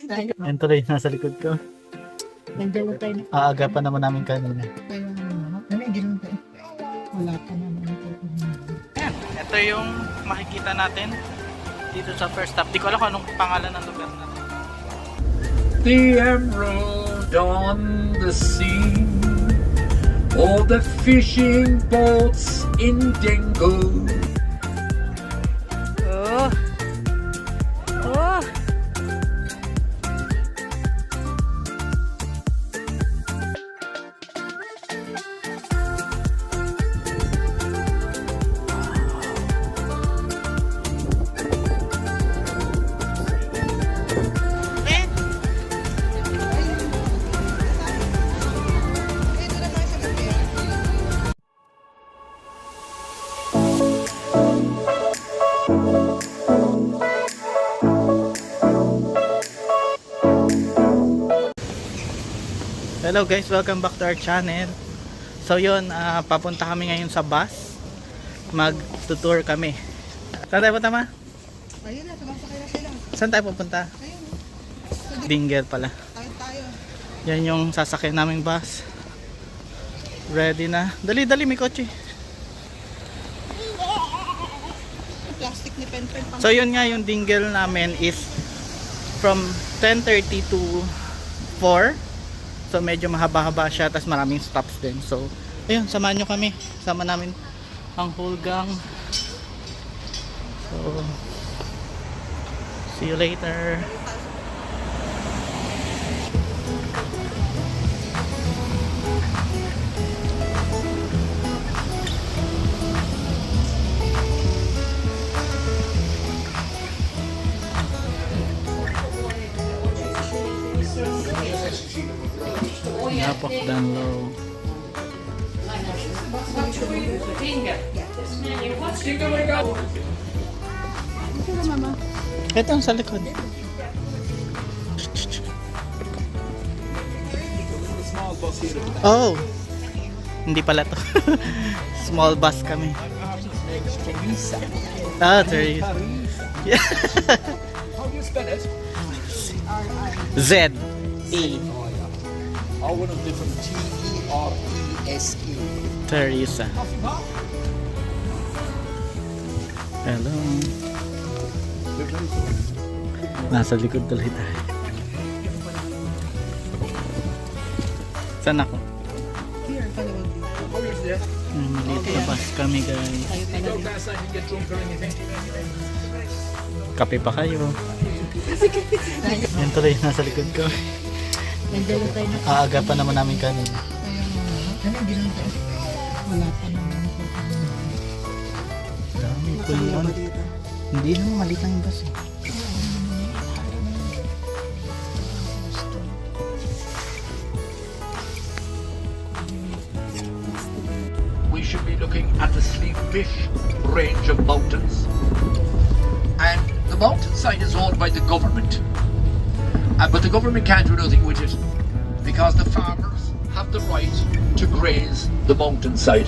Yan tuloy, nasa likod ko. Nandiyan na tayo. Aaga pa naman namin kanina. Kaya naman. Ano yung ginawa tayo? Wala pa naman. Yan, ito yung makikita natin dito sa first stop. Di ko alam kung anong pangalan ng lugar natin. The emerald on the sea, all the fishing boats in Dingle. Oh! Oh! Hello guys, welcome back to our channel. So yun, papunta kami ngayon sa bus. Mag-tour kami. Saan tayo punta, ma? Ayun na, sumasakay na sila. Saan tayo pupunta? Ayun. Dingle pala. Tayo. Yan yung sasakyan naming bus. Ready na. Dali, may kotse. Plastic ni Pen. So yun nga, yung Dingle namin is from 10:30 to 4. So medyo mahaba-haba siya, tapos maraming stops din. So ayun, samahan nyo kami. Sama namin ang whole gang. So see you later. Napok down low. Ito ang sa likod. Oh, hindi pala to. Small bus kami. Ah, Teresa. Yeah. How do you spell it? Z-E. I want to live from T-E-R-E-S-E. Teresa. Hello. Nasa likod tuloy tayo. Saan ako? Here, kalawag dito. How is that? Maliit na bus kami guys. Tayo You pala go dito. past and you get drunk or anything. Kape pa kayo. Yan tuloy, nasa likod ko. Nandiyan na tayo. Aaga pa naman namin kanina. Kaya naman. Ano yung ginawa tayo? Wala pa naman. Dami po Nakakaya yun. ba dito? Hindi naman, maliit lang yung bus eh. We should be looking at the Sleepish range of mountains. And the mountainside is owned by the government. But the government can't do nothing with it because the farmers have the right to graze the mountainside.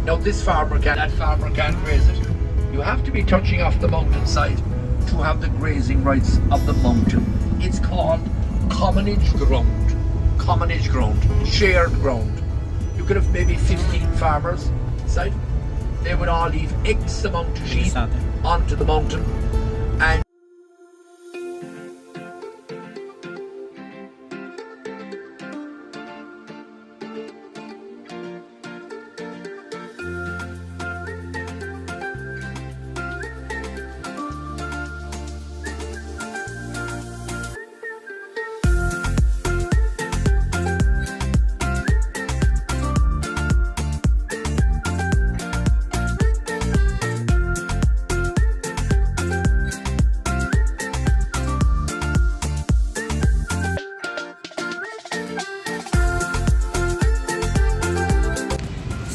Now that farmer can't graze it. You have to be touching off the mountainside to have the grazing rights of the mountain. It's called commonage ground. Commonage ground. Shared ground. You could have maybe 15 farmers inside. They would all leave X amount of sheep onto the mountain. And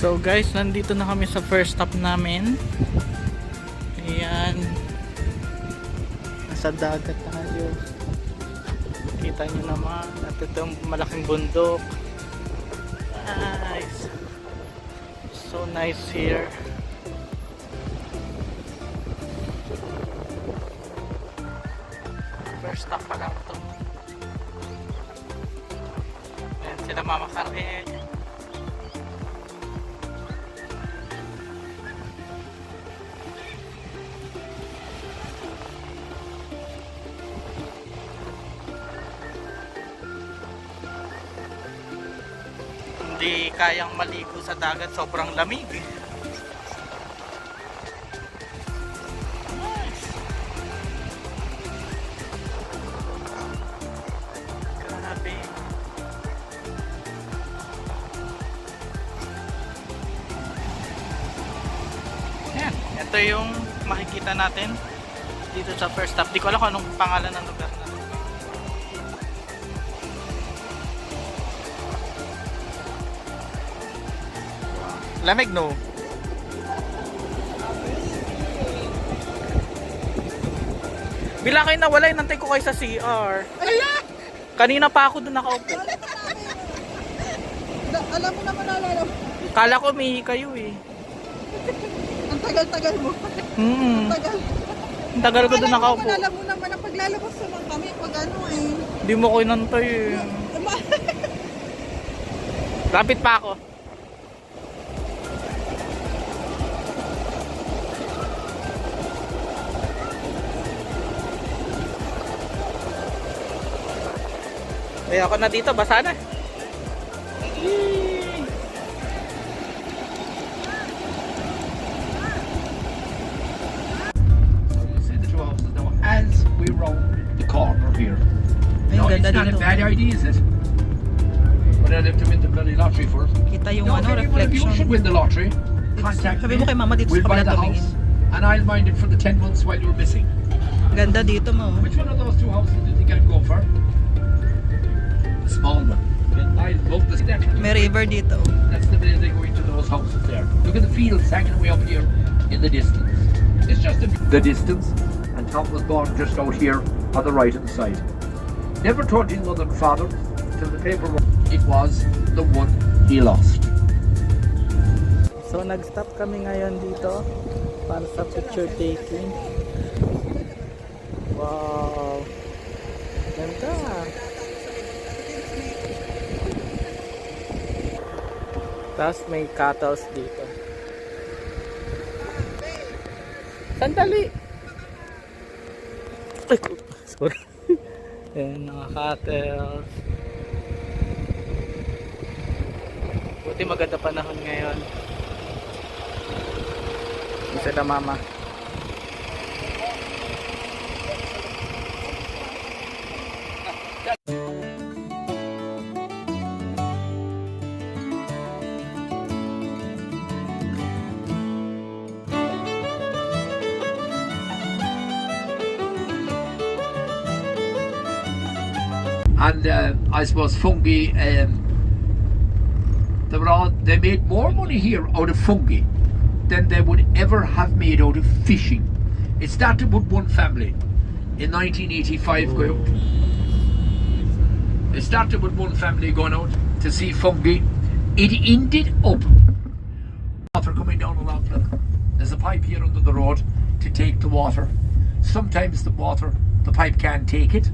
So guys, nandito na kami sa first stop namin. Ayan. Nasa dagat tayo. Kita nyo naman. At itong malaking bundok. Nice. So nice here. First stop pa lang to. Mama Karen. Hindi kayang maligo sa dagat, sobrang lamig. Grabe. Yan, ito yung makikita natin dito sa first stop. Di ko alam kung anong pangalan ng lugar na. Lamig no? Bila kayo nawala, nantay ko kayo sa CR. Kanina pa ako doon nakaupo. Alam mo naman, alala mo. Kala ko may kayo eh. Ang tagal-tagal mo. Hmm. Tagal. Ang tagal ko doon nakaupo. Alam mo naman ang paglalabas naman kami pag ano eh. Hindi mo ko inantay eh. Lapit pa ako. Eh ako na dito, basa na. You see the two houses now as we round the corner here. Ay, No, it's ganda not a dito. bad idea, is it? But I'd have to win the bloody lottery first. Kita yung No, ano, if you should reflection. win the lottery, contact Sabi me. mo kay mama dito We'll sa buy kabila the tumingin. house, and I'll mind it for the 10 months while you're missing. Ganda dito mo. Which one of those two houses do you think I'd go for? The small one. I love this. May river dito. That's the minute they go into those houses there. Look at the fields hanging way up here in the distance. It's just the distance, and Tom was born just out here on the right hand side. Never told his mother and father till the paperwork. It was the one he lost. So nag-stop kami ngayon dito para sa picture taking. Wow. Ganda. Tapos may cattles dito. Sandali. Ay, sorry. Ayan, mga cattles. Buti maganda panahon ngayon. Isa na mama. And I suppose fungi, they made more money here out of fungi than they would ever have made out of fishing. It started with one family in 1985 going out. It started with one family going out to see fungi. It ended up water coming down along the, there's a pipe here under the road to take the water. Sometimes the pipe can't take it.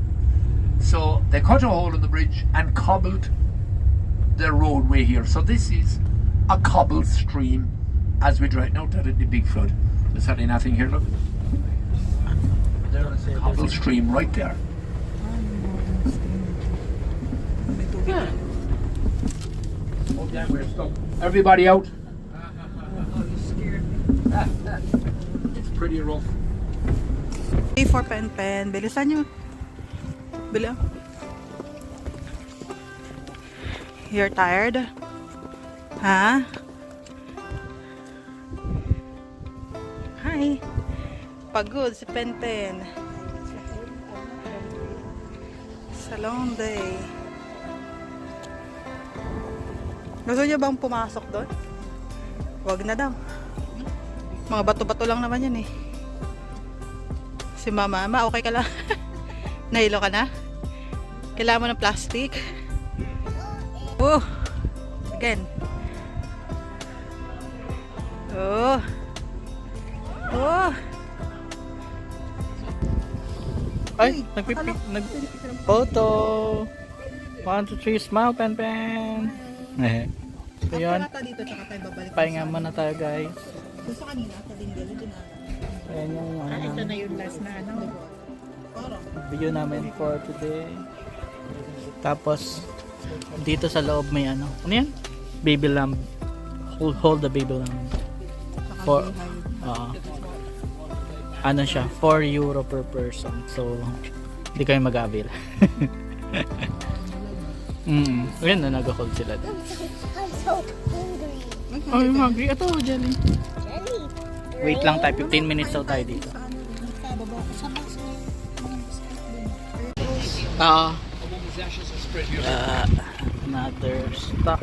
So they cut a hole in the bridge and cobbled their roadway here. So this is a cobbled stream as we drive now. That in the big flood. There's hardly nothing here. Look, there's a cobbled stream right there. Yeah. Oh damn, we're stuck. Everybody out. It's pretty rough. Pay for pen. Bilisan nyo. Bila. You're tired? Ha? Hi. Pagod si Penten. Sa long day. Gusto niyo bang pumasok doon? Wag na daw. Mga bato-bato lang naman yan eh. Si mama, okay ka lang? Nahilo ka na? Kailangan mo ng plastic? Oh! Again. Oh! Oh! Ay, nagphoto. 1, 2, 3, smile, pen pen. So yun, After dito, tsaka tayo babalik. pahinga muna tayo guys. Gusto kanina, sa Dingle, din na. Ayan yung Ito na yung last na ano. Parang. video namin for today. Tapos dito sa loob may ano yan? Baby lamb. Hold the baby lamb. For ano siya, 4 euro per person. So hindi kayo mag-avail. Ayan na, nag-hold sila doon. I'm so hungry. Oh, yung hungry. Ito, jelly. Jelly. Wait lang tayo, 15 minutes daw tayo dito. Another stop.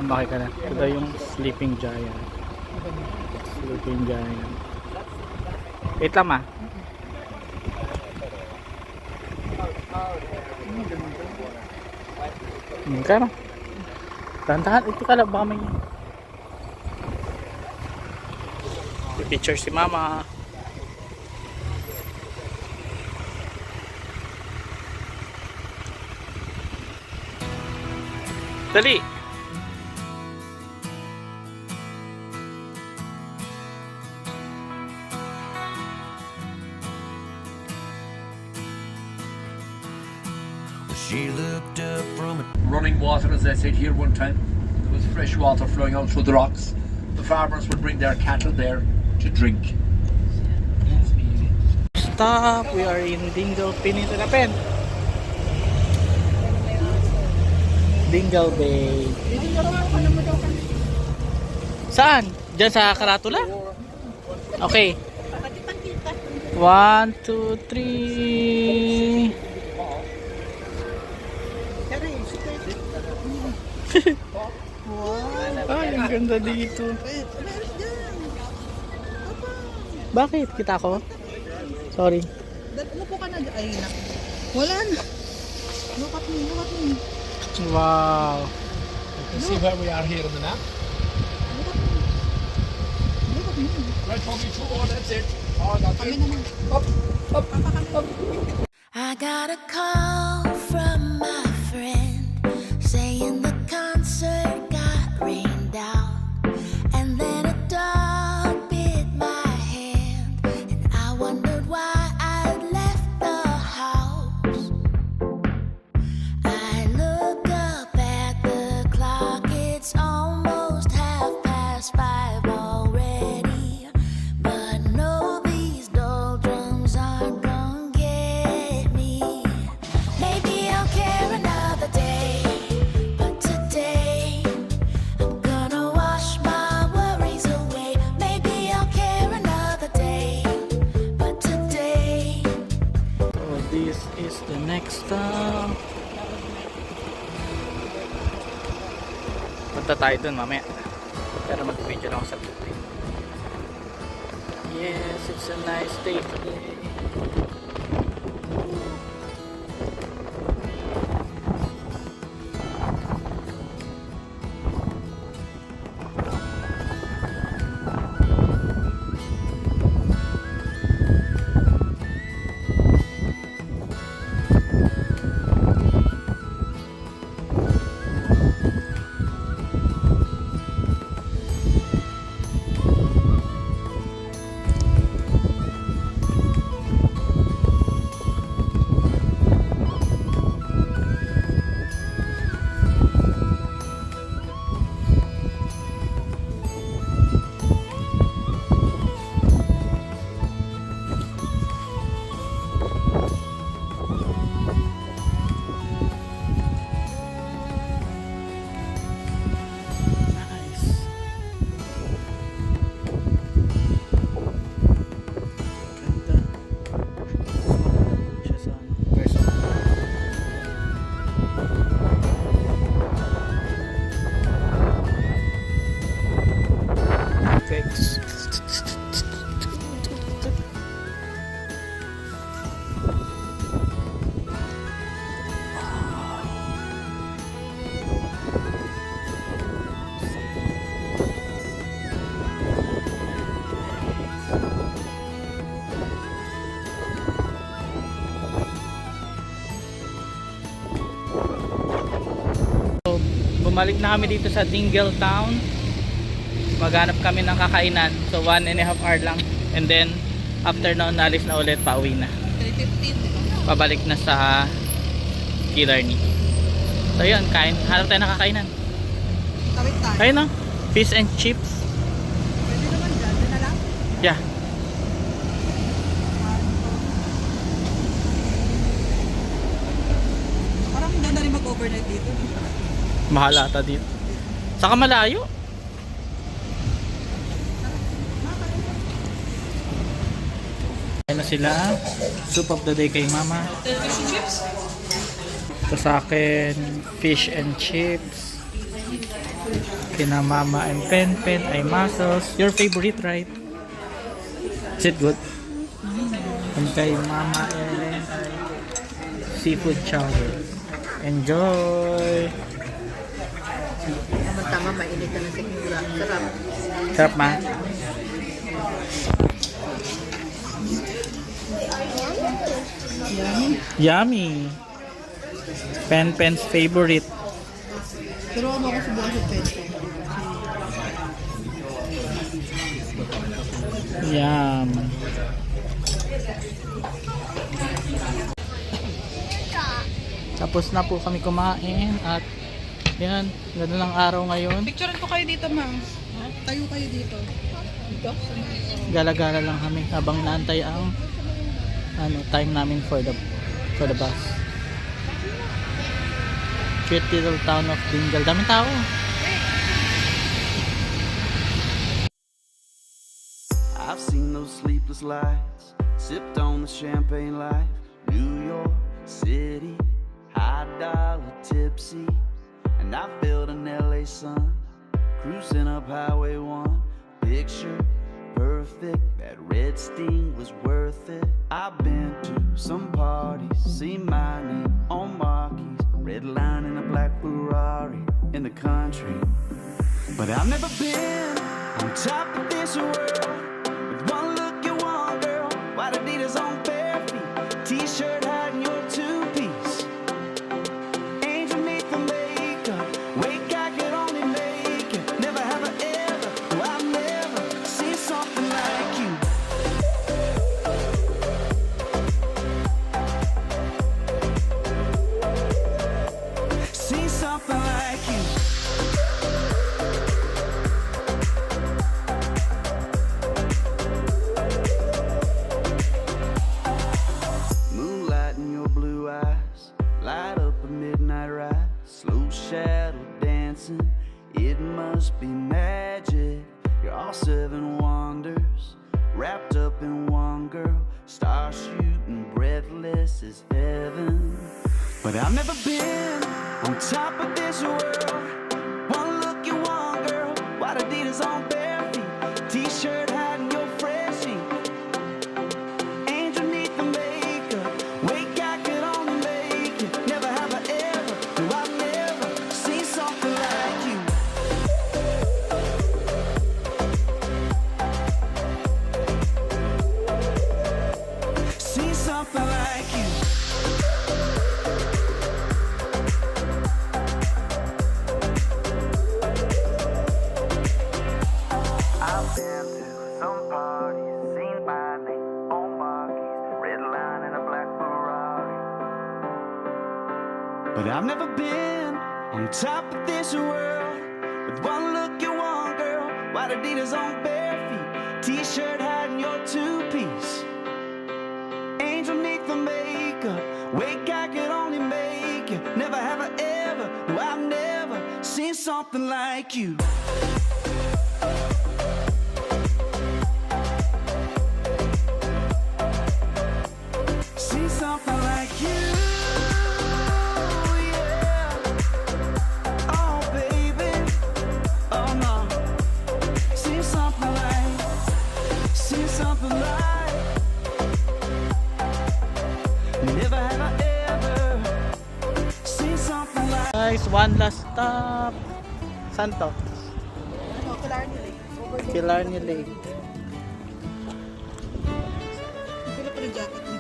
Umakay ka na. Ito yung sleeping giant. Sleeping giant. Wait lang ma. Kaya na. Tahan-tahan. Ito ka lang. Baka may picture si mama. Dali. She looked up from a Running water, as I said here one time. There was fresh water flowing out through the rocks. The farmers would bring their cattle there to drink. Stop. We are in Dingle Peninsula Pen. Dingle Bay. Saan? Diyan sa Karatula? Okay. 1, 2, 3. Ay, ang ganda dito. Bakit? Kita ko? Sorry. Upo ka na. Ay, naku. Wala na. Look at me, look at me. Wow. You see where we are here in the map? Right from you to all, that's it. Oh, that's it. Up, up, up. I got a call from my friend saying the concert got rained out, and then a dog bit my hand, and I wondered why I'd left the house. I look up at the clock, it's almost 5:30 already, but no, these doldrums aren't gonna get me. Maybe I'll care another day, but today I'm gonna wash my worries away. Maybe I'll care another day, but today So this is the next stop. Punta tayo dun mamaya. Pero mag-video lang ako sa tubig. Yes, it's a nice day today. bumalik na kami dito sa Dingle Town. Maghanap kami ng kakainan. So 1.5 hour lang. And then after noon, nalis na ulit, pauwi na. 3:15. Pabalik na sa Killarney. So yun, kain. Hanap tayo ng kakainan. Tawid tayo. Ayun no, fish and chips. Pwede naman dyan. Dyan na lang. Yeah. Parang hindi na rin mag-overnight dito. Mahal ata dito. Saka malayo. Ayan na sila. Soup of the day kay mama. Fish and chips? Ito sa akin, fish and chips. Kina mama and Pen ay mussels. Your favorite, right? Is it good? And kay mama Ellen ay seafood chowder. Enjoy! Tama, mainit na ng sikmura. Sarap. Sarap ma? Yummy! Pen's favorite. Pero ano ako subukan sa peso. Yum! Tapos na po kami kumain at yan, ganda ng araw ngayon. Picturean ko kayo dito, ma'am. Tayo kayo dito. Dito? Gala-gala lang kami habang naantay ang time namin for the bus. Cute little town of Dingle. Daming tao. I've seen those sleepless nights, sipped on the champagne life. New York City, high dollar tipsy, and I felt an LA sun, cruising up Highway 1. Picture perfect, that red sting was worth it. I've been to some parties, seen my name on marquees, red line in a black Ferrari in the country. But I've never been on top of this world. With one look you want, girl, white Adidas on bare feet, t-shirt hiding your two-piece, angel neath the makeup, wake I could only make it. Never have I ever, no I've never seen something like you. Seen something like you. Moonlight in your blue eyes, light up a midnight ride, slow shadow dancing, it must be magic. You're all seven wonders, wrapped up in one girl, star shooting breathless as heaven. But I've never been on top of this world. One look you want, girl, white Adidas on bare feet, t-shirt hiding your freshie, angel neath the makeup, wake I could only make it. Never have I ever, no I've never seen something like you. Seen something like you. I've been to some parties, seen my name on marquees, red line in a black Ferrari. But I've never been on top of this world. With one look you want, girl, white Adidas on bare feet, t-shirt hiding your two-piece, angel neath the makeup, wake I could only make it. Never have I ever, no I've never seen something like you. Seen something like you, yeah. Oh baby, oh no. Seen something like, never have I ever seen something like. Guys, one last stop. Saan to? Ano, Killarney Lake. Over here. Killarney Lake. Sila pa ng jacket mo.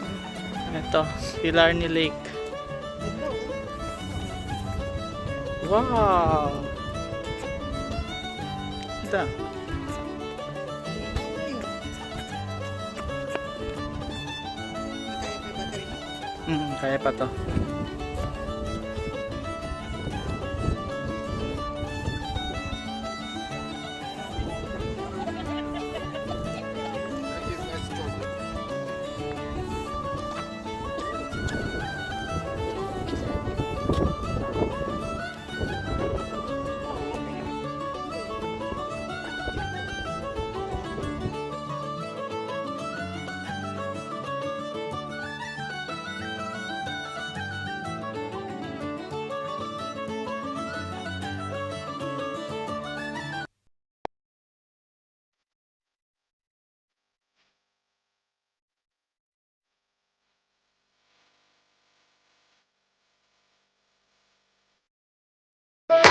Ito, Killarney Lake. Wow! Ito. Kaya pa to.